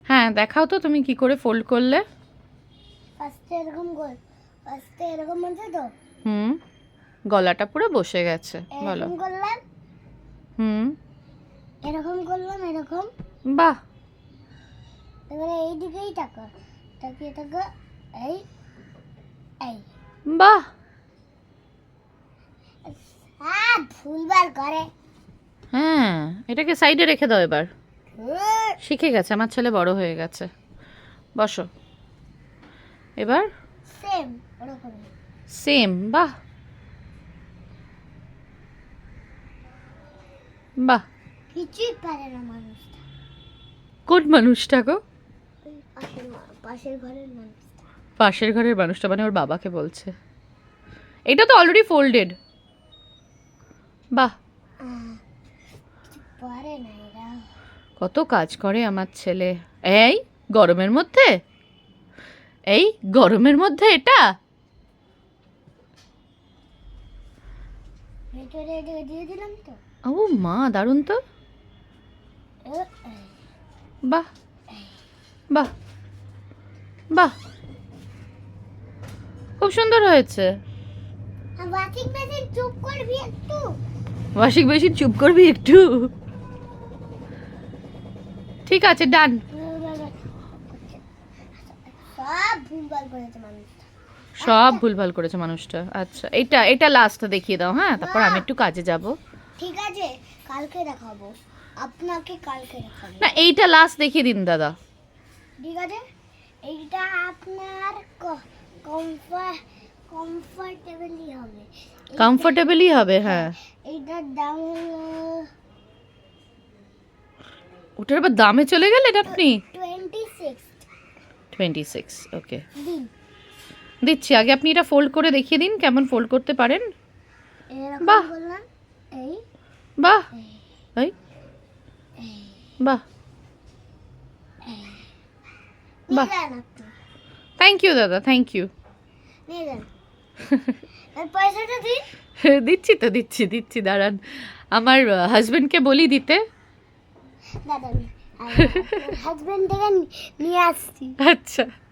হ্যাঁ দেখাও তো তুমি কি করে ফোল্ড করলে। ফার্স্টে এরকম গোল, ফার্স্টে এরকম আছে তো, হুম, গলাটা পুরো বসে গেছে, বলো। এরকম করলাম, হুম, এরকম করলাম, এরকম। বাহ, এবারে এই দিকেই তাকা, তাকিয়ে থাকা, এই এই। বাহ, ভুলভাল করে। হ্যাঁ এটাকে সাইডে রেখে দাও এবার। শিখে গেছে আমার ছেলে, বড় হয়ে গেছে। বসো এবার। সেম ওরকম। সেম, বাহ বাহ। কিছুই পারে না মানুষটা। কোন মানুষটা গো? ওই পাশের ঘরের মানুষটা। পাশের ঘরের মানুষটা মানে ওর বাবাকে বলছে। এটা তো অলরেডি ফোল্ডেড। বাহ, কিছু পারে না এরা। কত কাজ করে আমার ছেলে। এই গরমের মধ্যে, এই গরমের মধ্যে এটা। ভেতরে এটা দিয়ে দিলাম তো। ও মা, দারুণ তো। এই। বাহ বাহ বাহ, খুব সুন্দর হয়েছে। ওয়াশিং মেশিন চুপ করবি একটু। ওয়াশিং মেশিন চুপ করবি একটু। ঠিক আছে, ডান। সব ভুলভাল করেছে মানুষটা। সব ভুলভাল করেছে মানুষটা। আচ্ছা এটা এটা লাস্ট দেখিয়ে দাও, হ্যাঁ তারপর আমি একটু কাজে যাব। ঠিক আছে, কালকে দেখাবো আপনাকে, কালকে দেখাবো। না এইটা লাস্ট দেখিয়ে দিন দাদা। ঠিক আছে, এইটা আপনার কমফর্টেবলই হবে। কমফোর্টেবলই হবে, হ্যাঁ। এইটার দাম হলো ওটার আবার দামে চলে গেলেন আপনি। 26। 26, ওকে দিন। দিচ্ছি। আগে আপনি এটা ফোল্ড করে দেখিয়ে দিন কেমন ফোল্ড করতে পারেন। এরকম বাহ। করলাম, এই বাহ, এই, এই বাহ বাহ। নিয়ে যান আপনি, থ্যাংক ইউ দাদা, থ্যাংক ইউ। নিয়ে যান। আর পয়সাটা দিন। দিচ্ছি তো, দিচ্ছি দিচ্ছি, দাঁড়ান। আমার হাজবেন্ডকে বলি দিতে। দাদা হাজবেন্ড থেকে নিয়ে আসছি। আচ্ছা।